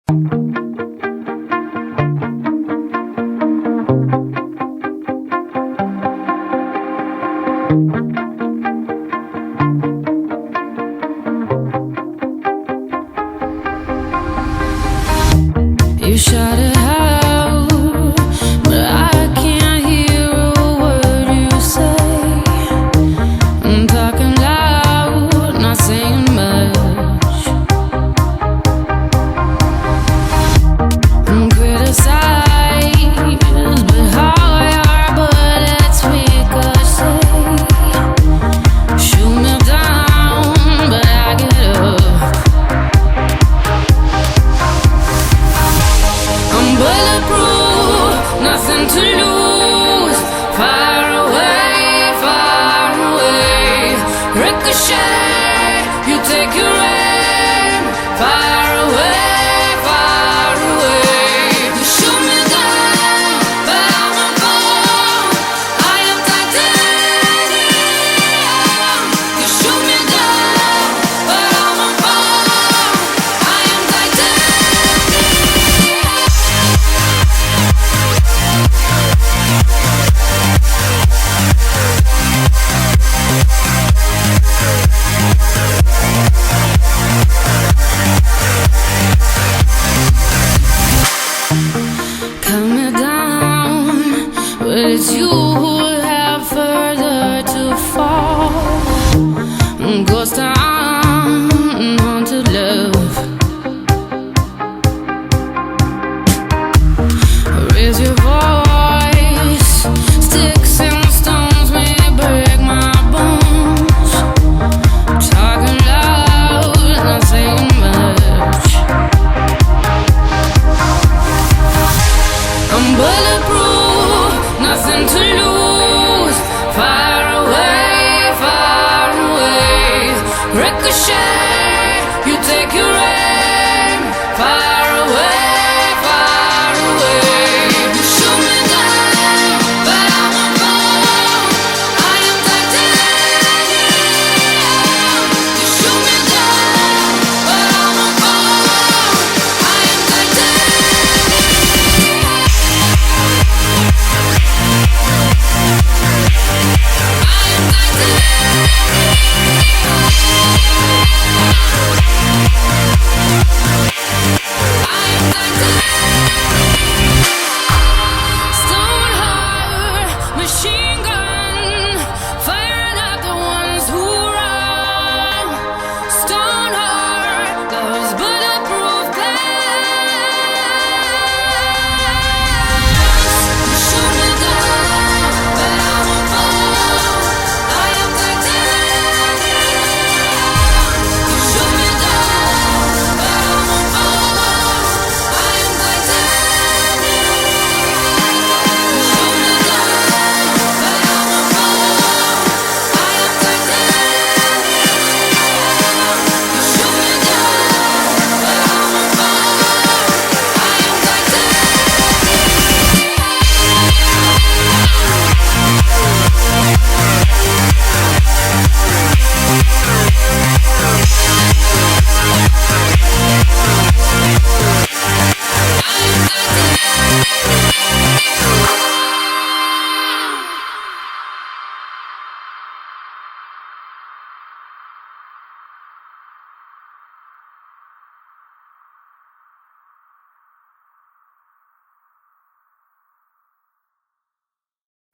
You shout it out, but I can't hear a word you say. I'm talking loud, not saying much. I'm criticized, but how your bullets ricochet. Shoot me down, but I get up. I'm bulletproof, nothing to lose. Far away, ricochet. You take your aim. Far away. You shoot me down, but I won't fall. I am titanium. You shoot me down, but I won't fall. I am titanium. Cut me down, but it's you who have further to fall. Ghost town, haunted love. Raise your voice, sticks and stones may break my bones. Talking loud, not saying much. I'm bulletproof, nothing to lose. Far away, ricochet. You take your aim.